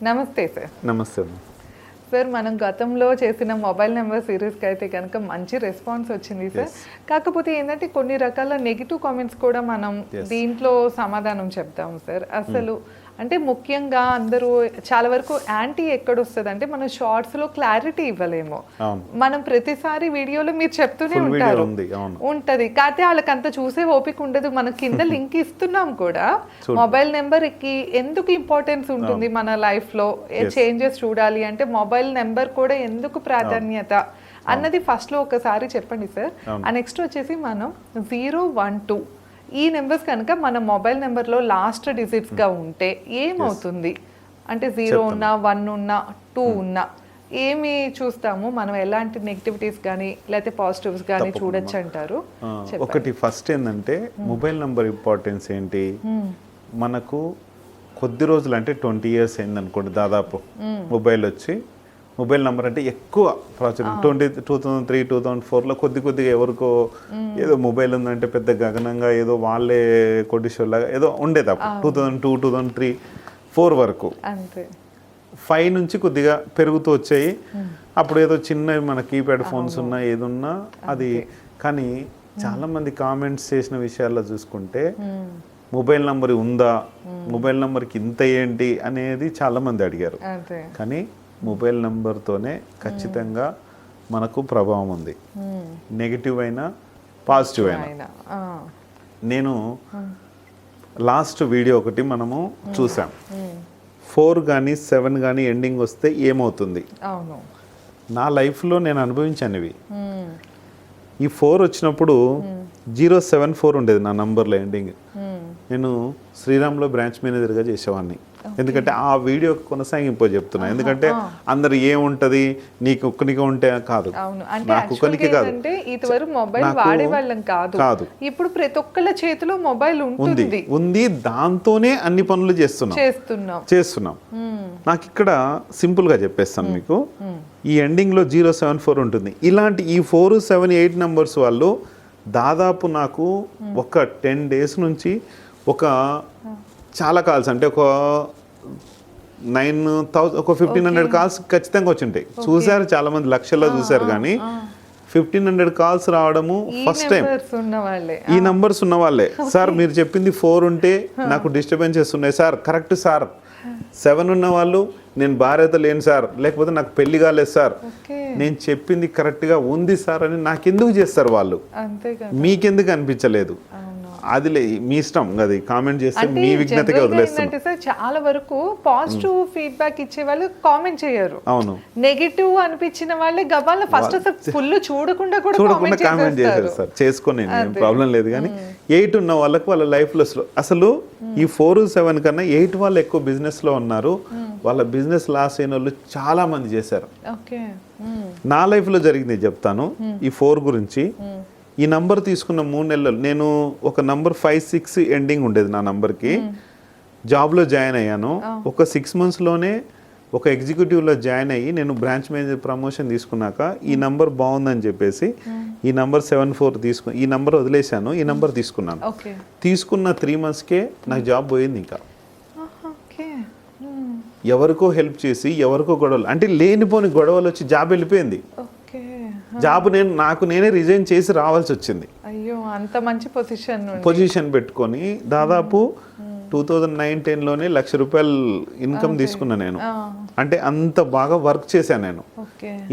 నమస్తే సార్. నమస్తే. సార్ మనం గతంలో చేసిన మొబైల్ నెంబర్ సిరీస్కి అయితే కనుక మంచి రెస్పాన్స్ వచ్చింది సార్. కాకపోతే ఏంటంటే కొన్ని రకాల నెగిటివ్ కామెంట్స్ కూడా మనం దీంట్లో సమాధానం చెప్తాము సార్. అసలు అంటే ముఖ్యంగా అందరూ చాలా వరకు యాంటీ ఎక్కడొస్తుంది అంటే మనం షార్ట్స్లో క్లారిటీ ఇవ్వలేము. మనం ప్రతిసారి వీడియోలో మీరు చెప్తూనే ఉంటారు ఉంటది, కాకపోతే వాళ్ళకి అంత చూసే ఓపిక ఉండదు. మన కింద లింక్ ఇస్తున్నాం కూడా. మొబైల్ నెంబర్కి ఎందుకు ఇంపార్టెన్స్ ఉంటుంది మన లైఫ్లో, చేంజెస్ చూడాలి అంటే మొబైల్ నెంబర్ కూడా ఎందుకు ప్రాధాన్యత అన్నది ఫస్ట్లో ఒకసారి చెప్పండి సార్. నెక్స్ట్ వచ్చేసి మనం 012 ఈ నెంబర్స్ కనుక మన మొబైల్ నెంబర్లో లాస్ట్ డిజిట్స్గా ఉంటే ఏమవుతుంది అంటే 0 ఉన్నా 1 ఉన్నా 2 ఉన్నా ఏమి చూస్తాము మనం, ఎలాంటి నెగిటివిటీస్ కానీ లేకపోతే పాజిటివ్స్ కానీ చూడొచ్చు అంటారు? ఒకటి ఫస్ట్ ఏంటంటే మొబైల్ నెంబర్ ఇంపార్టెన్స్ ఏంటి, మనకు కొద్ది రోజులు అంటే 20 years అయింది అనుకోండి దాదాపు మొబైల్ వచ్చి. మొబైల్ నెంబర్ అంటే ఎక్కువ ప్రాచుర్యం 2003 2004లో కొద్దిగా ఎవరికో ఏదో మొబైల్ ఉందంటే పెద్ద గగనంగా ఏదో వాళ్ళే కొద్దిషోలాగా ఏదో ఉండేది అప్పుడు. 2002 2003 2004 వరకు. 5 నుంచి కొద్దిగా పెరుగుతూ వచ్చాయి. అప్పుడు ఏదో చిన్న మన కీప్యాడ్ ఫోన్స్ ఉన్నా ఏదున్నా అది. కానీ చాలామంది కామెంట్స్ చేసిన విషయాల్లో చూసుకుంటే మొబైల్ నెంబర్ ఉందా, మొబైల్ నెంబర్కి ఇంత ఏంటి అనేది చాలామంది అడిగారు. కానీ మొబైల్ నెంబర్తోనే ఖచ్చితంగా మనకు ప్రభావం ఉంది, నెగిటివ్ అయినా పాజిటివ్ అయినా. నేను లాస్ట్ వీడియో ఒకటి మనము చూసాం, 4 కానీ 7 కానీ ఎండింగ్ వస్తే ఏమవుతుంది. నా లైఫ్లో నేను అనుభవించాను ఇవి. ఈ 4 వచ్చినప్పుడు 074 ఉండేది నా నంబర్లో ఎండింగ్. నేను శ్రీరామ్లో బ్రాంచ్ మేనేజర్గా చేసేవాడిని. ఎందుకంటే ఆ వీడియో కొనసాగింపు చెప్తున్నా, ఎందుకంటే అందరు ఏముంటది నీకు ఒక్కనికి ఉంటే కాదు, నాకు ఒక్కనికి కాదు, కాదు ఇప్పుడు ప్రతి ఒక్కళ్ళ చేతిలో మొబైల్ ఉంది. దాంతోనే అన్ని పనులు చేస్తున్నాం. నాకు ఇక్కడ సింపుల్ గా చెప్పేస్తాను మీకు. ఈ ఎండింగ్ లో 074 ఉంటుంది. ఇలాంటి ఈ 4 7 8 నంబర్స్ వాళ్ళు దాదాపు నాకు ఒక 10 days నుంచి ఒక చాలా కాల్స్ అంటే ఒక 9,000 ఒక 1,500 కాల్స్ ఖచ్చితంగా వచ్చి ఉంటాయి. చూసారు చాలా మంది, లక్షల్లో చూసారు. కానీ 1,500 కాల్స్ రావడము ఫస్ట్ టైం. ఈ నంబర్స్ ఉన్న వాళ్ళే, సార్ మీరు చెప్పింది 4 ఉంటే నాకు డిస్టర్బెన్సెస్ ఉన్నాయి సార్, కరెక్ట్ సార్. 7 ఉన్న వాళ్ళు నేను భార్యత లేను సార్, లేకపోతే నాకు పెళ్లి కాలేదు సార్, నేను చెప్పింది కరెక్ట్గా ఉంది సార్ అని నాకెందుకు చేస్తారు వాళ్ళు, మీకెందుకు అనిపించలేదు, అది మీ ఇష్టం. అది కామెంట్ చేస్తే మీ విజ్ఞతగా వదిలేస్తాను. సార్ చాలా వరకు పాజిటివ్ ఫీడ్బ్యాక్ ఇచ్చే వాళ్ళు కామెంట్ చేయరు. అవును, నెగిటివ్ అనిపించిన వాళ్ళే గబాల ఫస్ట్ ఫుల్ చూడకుండా కామెంట్ చేశారు. సార్ చేసుకోండి, ప్రాబ్లం లేదు. కానీ 8 ఉన్న వాళ్ళకి వాళ్ళ లైఫ్ లో అసలు ఈ 4 7 కన్నా 8 వాళ్ళు ఎక్కువ బిజినెస్ లో ఉన్నారు. వాళ్ళ బిజినెస్ లాస్ అయిన వాళ్ళు చాలా మంది చేశారు. నా లైఫ్ లో జరిగింది చెప్తాను ఈ 4 గురించి. ఈ నంబర్ తీసుకున్న 3 నెలలు నేను ఒక నంబర్ 5 6 ఎండింగ్ ఉండేది నా నంబర్కి. జాబ్లో జాయిన్ అయ్యాను. ఒక 6 monthsలోనే ఒక ఎగ్జిక్యూటివ్లో జాయిన్ అయ్యి నేను బ్రాంచ్ మేనేజర్ ప్రమోషన్ తీసుకున్నాక ఈ నంబర్ బాగుందని చెప్పేసి ఈ నంబర్ 74 ఈ నంబర్ వదిలేశాను, ఈ నంబర్ తీసుకున్నాను. తీసుకున్న 3 monthsకే నాకు జాబ్ పోయింది. ఇంకా ఎవరికో హెల్ప్ చేసి ఎవరికో గొడవలు అంటే లేనిపోని గొడవలు వచ్చి జాబ్ వెళ్ళిపోయింది. జాబ్ నాకు నేనే రిజైన్ చేసి రావాల్సి వచ్చింది. అయ్యో, అంత మంచి పొజిషన్ పెట్టుకొని దాదాపు 2009-10లోనే ₹1,00,000 ఇన్కమ్ తీసుకున్నా నేను. అంటే అంత బాగా వర్క్ చేశాను నేను.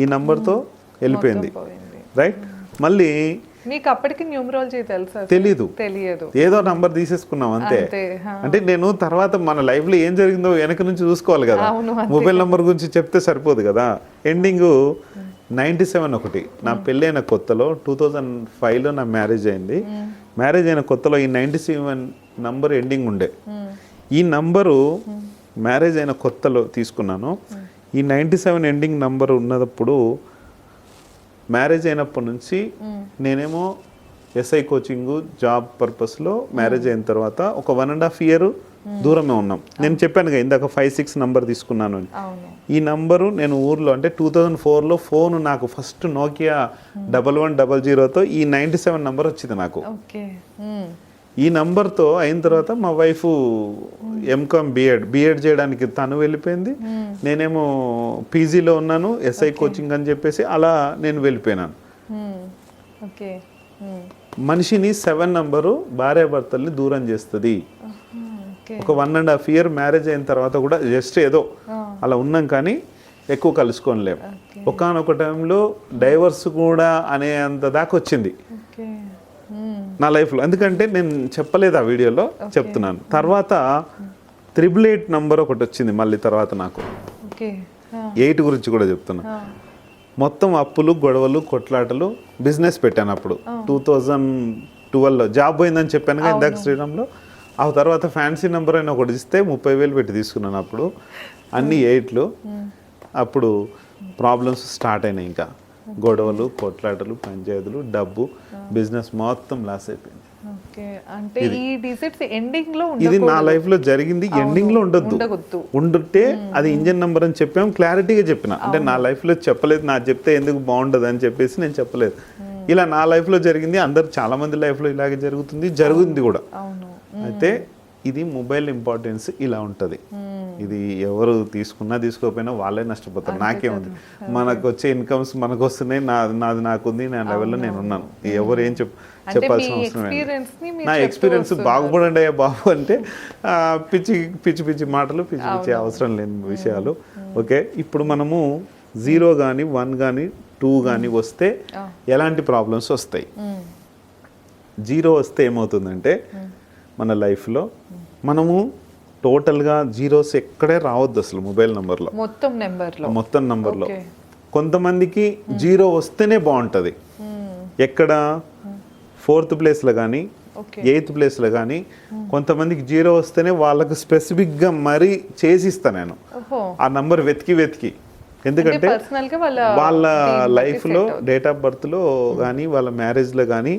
ఈ నంబర్తో వెళ్ళిపోయింది. రైట్. మళ్ళీ మీకు అప్పటికి న్యూమరాలజీ తెలుసా? తెలియదు, ఏదో నంబర్ తీసేసుకున్నాం అంతే. అంటే నేను తర్వాత మన లైఫ్ లో ఏం జరిగిందో వెనక నుంచి చూసుకోవాలి కదా, మొబైల్ నంబర్ గురించి చెప్తే సరిపోదు కదా. ఎండింగ్ 97 ఒకటి. నా పెళ్ళైన కొత్తలో 2005లో నా మ్యారేజ్ అయింది. మ్యారేజ్ అయిన కొత్తలో ఈ 97 నంబర్ ఎండింగ్ ఉండే. ఈ నంబరు మ్యారేజ్ అయిన కొత్తలో తీసుకున్నాను. ఈ 97 ఎండింగ్ నంబర్ ఉన్నప్పుడు మ్యారేజ్ అయినప్పటి నుంచి నేనేమో ఎస్ఐ కోచింగ్ జాబ్ పర్పస్లో మ్యారేజ్ అయిన తర్వాత ఒక 1.5 year దూరమే ఉన్నాం. నేను చెప్పాను కదా ఇందాక 5 6 నంబర్ తీసుకున్నాను అని. ఈ నంబరు నేను ఊర్లో అంటే 2004లో ఫోన్ నాకు ఫస్ట్ నోకియా 1100తో ఈ 97 నంబర్ వచ్చింది నాకు. ఈ నంబర్తో అయిన తర్వాత మా వైఫ్ ఎంకామ్ బిఎడ్ చేయడానికి తను వెళ్ళిపోయింది, నేనేమో పీజీలో ఉన్నాను ఎస్ఐ కోచింగ్ అని చెప్పేసి అలా నేను వెళ్ళిపోయినాను. ఓకే. మనిషిని 7 నంబరు భార్యాభర్తల్ని దూరం చేస్తుంది. ఒక 1.5 year మ్యారేజ్ అయిన తర్వాత కూడా జస్ట్ ఏదో అలా ఉన్నాం కానీ ఎక్కువ కలుసుకోలేం. ఒకానొక టైంలో డైవర్స్ కూడా అనే అంత దాకా వచ్చింది నా లైఫ్లో. ఎందుకంటే నేను చెప్పలేదు ఆ వీడియోలో, చెప్తున్నాను. తర్వాత 888 నంబర్ ఒకటి వచ్చింది మళ్ళీ తర్వాత నాకు. 8 గురించి కూడా చెప్తున్నా. మొత్తం అప్పులు, గొడవలు, కొట్లాటలు, బిజినెస్ పెట్టాను అప్పుడు 2012లో. జాబ్ పోయిందని చెప్పాను కదా ఇందాక శ్రీరామ్లో. ఆ తర్వాత ఫ్యాన్సీ నెంబర్ అయినా ఒకటి ఇస్తే 30,000 పెట్టి తీసుకున్నాను అప్పుడు. అన్ని 8లు. అప్పుడు ప్రాబ్లమ్స్ స్టార్ట్ అయినాయి. ఇంకా గొడవలు, కొట్లాటలు, పంచాయతీలు, డబ్బు, బిజినెస్ మొత్తం లాస్ అయిపోయింది. ఇది నా లైఫ్ లో జరిగింది. ఎండింగ్ లో ఉండుంటే అది ఇంజన్ నంబర్ అని చెప్పాం, క్లారిటీగా చెప్పిన. అంటే నా లైఫ్ లో చెప్పలేదు, నాకు చెప్తే ఎందుకు బాగుండదు అని చెప్పేసి నేను చెప్పలేదు. ఇలా నా లైఫ్ లో జరిగింది, అందరు చాలా మంది లైఫ్ లో ఇలాగే జరుగుతుంది కూడా. అయితే ఇది మొబైల్ ఇంపార్టెన్స్ ఇలా ఉంటుంది. ఇది ఎవరు తీసుకున్నా తీసుకోకపోయినా వాళ్ళే నష్టపోతారు. నాకేముంది, మనకు వచ్చే ఇన్కమ్స్ మనకు వస్తున్నాయి, నాది నాకుంది, నా లెవెల్లో నేను ఉన్నాను. ఎవరు ఏం చెప్పాల్సిన అవసరం లేదు. నా ఎక్స్పీరియన్స్ బాగుపడండి అయ్యా బాబు అంటే పిచ్చి పిచ్చి పిచ్చి మాటలు, పిచ్చి పిచ్చి అవసరం లేని విషయాలు. ఓకే, ఇప్పుడు మనము 0 కానీ 1 కానీ 2 కానీ వస్తే ఎలాంటి ప్రాబ్లమ్స్ వస్తాయి? 0 వస్తే ఏమవుతుందంటే మన లైఫ్లో మనము టోటల్గా జీరోస్ ఎక్కడే రావద్దు అసలు మొబైల్ నెంబర్లో, మొత్తం నెంబర్లో. కొంతమందికి 0 వస్తేనే బాగుంటుంది. ఎక్కడ 4th ప్లేస్లో కానీ 8th ప్లేస్లో కానీ కొంతమందికి 0 వస్తేనే వాళ్ళకు స్పెసిఫిక్గా మరీ చేసిస్తాను నేను ఆ నంబర్ వెతికి. ఎందుకంటే వాళ్ళ లైఫ్లో డేట్ ఆఫ్ బర్త్లో కానీ వాళ్ళ మ్యారేజ్లో కానీ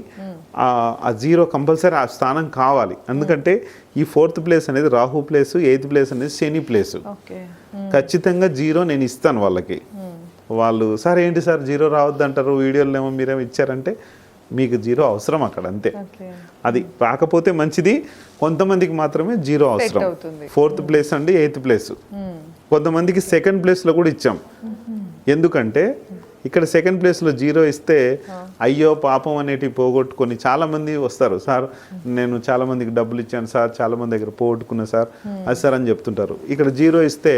ఆ 0 కంపల్సరీ ఆ స్థానం కావాలి. ఎందుకంటే ఈ 4th ప్లేస్ అనేది రాహు ప్లేసు, 8th ప్లేస్ అనేది శని ప్లేసు. ఖచ్చితంగా 0 నేను ఇస్తాను వాళ్ళకి. వాళ్ళు సార్ ఏంటి సార్ 0 రావద్దు అంటారు వీడియోలో, ఏమో మీరేమో ఇచ్చారంటే మీకు 0 అవసరం అక్కడ, అంతే. అది రాకపోతే మంచిది. కొంతమందికి మాత్రమే 0 అవసరం. 4th ప్లేస్ అండి, 8th ప్లేస్. కొంతమందికి 2nd ప్లేస్లో కూడా ఇచ్చాం. ఎందుకంటే ఇక్కడ 2nd ప్లేస్లో 0 ఇస్తే అయ్యో పాపం అనేటివి పోగొట్టుకొని చాలామంది వస్తారు. సార్ నేను చాలామందికి డబ్బులు ఇచ్చాను సార్, చాలామంది దగ్గర పోగొట్టుకున్నా సార్, అది సార్ అని చెప్తుంటారు. ఇక్కడ 0 ఇస్తే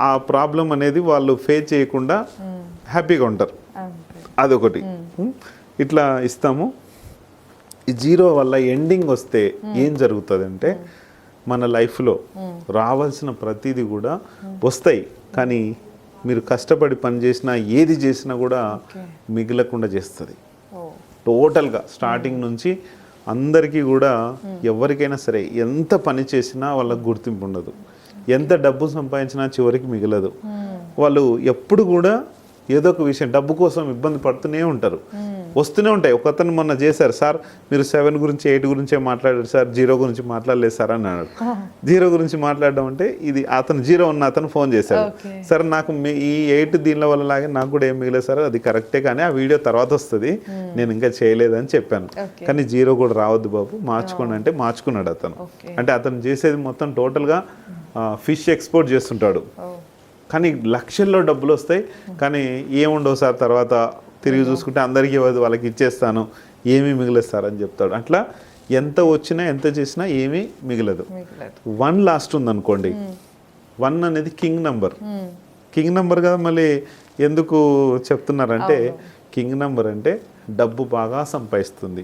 ఆ ప్రాబ్లం అనేది వాళ్ళు ఫేస్ చేయకుండా హ్యాపీగా ఉంటారు. అదొకటి. ఇట్లా ఇస్తాము. ఈ 0 వల్ల ఎండింగ్ వస్తే ఏం జరుగుతుంది అంటే మన లైఫ్లో రావాల్సిన ప్రతిదీ కూడా వస్తాయి, కానీ మీరు కష్టపడి పని చేసినా ఏది చేసినా కూడా మిగలకుండా చేస్తుంది. టోటల్గా స్టార్టింగ్ నుంచి అందరికీ కూడా ఎవరికైనా సరే ఎంత పని చేసినా వాళ్ళకి గుర్తింపు ఉండదు, ఎంత డబ్బు సంపాదించినా చివరికి మిగలదు. వాళ్ళు ఎప్పుడు కూడా ఏదో ఒక విషయం డబ్బు కోసం ఇబ్బంది పడుతూనే ఉంటారు, వస్తూనే ఉంటాయి. ఒకతను మొన్న చేశారు, సార్ మీరు 7 గురించి 8 గురించే మాట్లాడారు సార్, 0 గురించి మాట్లాడలేదు సార్ అని అన్నాడు. 0 గురించి మాట్లాడడం అంటే ఇది అతను 0 ఉన్న అతను ఫోన్ చేశాడు, సార్ నాకు ఈ 8 దీనిల వల్ల లాగే నాకు కూడా ఏం మిగలేదు సార్, అది కరెక్టే కానీ ఆ వీడియో తర్వాత వస్తుంది, నేను ఇంకా చేయలేదని చెప్పాను. కానీ 0 కూడా రావద్దు బాబు, మార్చుకోండి అంటే మార్చుకున్నాడు అతను. అంటే అతను చేసేది మొత్తం టోటల్గా ఫిష్ ఎక్స్పోర్ట్ చేస్తుంటాడు, కానీ లక్షల్లో డబ్బులు వస్తాయి, కానీ ఏముండవు సార్ తర్వాత తిరిగి చూసుకుంటే అందరికీ వాళ్ళకి ఇచ్చేస్తాను, ఏమీ మిగిలేస్తారని చెప్తాడు. అట్లా ఎంత వచ్చినా ఎంత చేసినా ఏమీ మిగలదు. 1 లాస్ట్ ఉందనుకోండి, 1 అనేది కింగ్ నెంబర్ కదా. మళ్ళీ ఎందుకు చెప్తున్నారంటే కింగ్ నెంబర్ అంటే డబ్బు బాగా సంపాదిస్తుంది,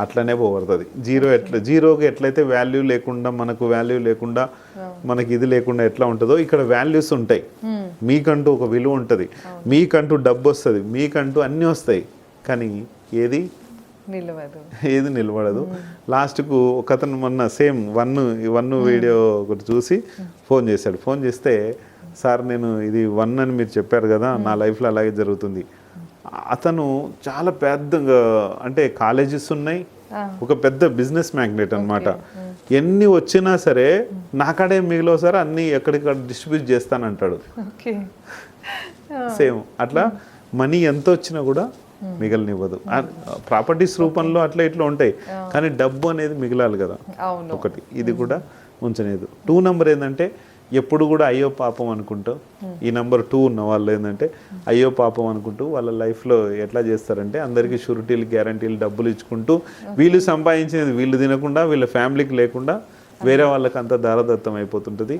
అట్లనే పోగొడుతుంది. 0కి ఎట్లయితే వాల్యూ లేకుండా మనకి ఇది లేకుండా ఎట్లా ఉంటుందో ఇక్కడ వాల్యూస్ ఉంటాయి. మీకంటూ ఒక విలువ ఉంటుంది, మీకంటూ డబ్బు వస్తుంది, మీకంటూ అన్నీ వస్తాయి, కానీ ఏది నిలబడదు. లాస్ట్కు ఒకతను మొన్న సేమ్ 1 వీడియో ఒకటి చూసి ఫోన్ చేశాడు. ఫోన్ చేస్తే సార్ నేను ఇది 1 అని మీరు చెప్పారు కదా, నా లైఫ్లో అలాగే జరుగుతుంది. అతను చాలా పెద్దగా అంటే కాలేజెస్ ఉన్నాయి, ఒక పెద్ద బిజినెస్ మ్యాగ్నెట్ అనమాట. ఎన్ని వచ్చినా సరే నాకాడే మిగిలిన సార్ అన్ని ఎక్కడిక్కడ డిస్ట్రిబ్యూట్ చేస్తానంటాడు. సేమ్ అట్లా మనీ ఎంత వచ్చినా కూడా మిగలనివ్వదు. ప్రాపర్టీస్ రూపంలో అట్లా ఇట్లా ఉంటాయి, కానీ డబ్బు అనేది మిగలాలి కదా అవును. ఒకటి, ఇది కూడా ఉంచలేదు. 2 నెంబర్ ఏంటంటే ఎప్పుడు కూడా అయ్యో పాపం అనుకుంటూ, ఈ నెంబర్ 2 ఉన్న వాళ్ళు ఏంటంటే అయ్యో పాపం అనుకుంటూ వాళ్ళ లైఫ్లో ఎట్లా చేస్తారంటే అందరికీ షూరిటీలు గ్యారంటీలు డబ్బులు ఇచ్చుకుంటూ వీళ్ళు సంపాదించినది వీళ్ళు తినకుండా వీళ్ళ ఫ్యామిలీకి లేకుండా వేరే వాళ్ళకి అంతా దారదత్తం అయిపోతుంటుంది.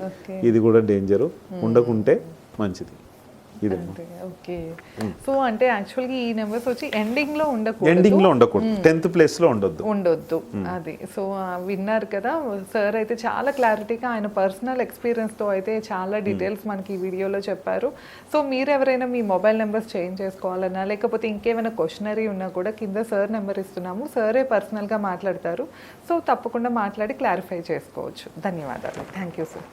ఇది కూడా డేంజరు, ఉండకుంటే మంచిది. ఇది ఓకే. సో అంటే యాక్చువల్గా ఈ నెంబర్స్ వచ్చి ఎండింగ్లో ఉండకూడదు, ఎండింగ్లో ఉండకూడదు, 10th ప్లేస్లో ఉండొద్దు. అది. సో విన్నారు కదా సార్, అయితే చాలా క్లారిటీగా ఆయన పర్సనల్ ఎక్స్పీరియన్స్తో అయితే చాలా డీటెయిల్స్ మనకి ఈ వీడియోలో చెప్పారు. సో మీరు ఎవరైనా మీ మొబైల్ నెంబర్స్ చేంజ్ చేసుకోవాలన్నా లేకపోతే ఇంకేమైనా క్వశ్చనరీ ఉన్నా కూడా కింద సార్ నెంబర్ ఇస్తున్నాము, సరే పర్సనల్గా మాట్లాడతారు. సో తప్పకుండా మాట్లాడి క్లారిఫై చేసుకోవచ్చు. ధన్యవాదాలు. Thank you sir.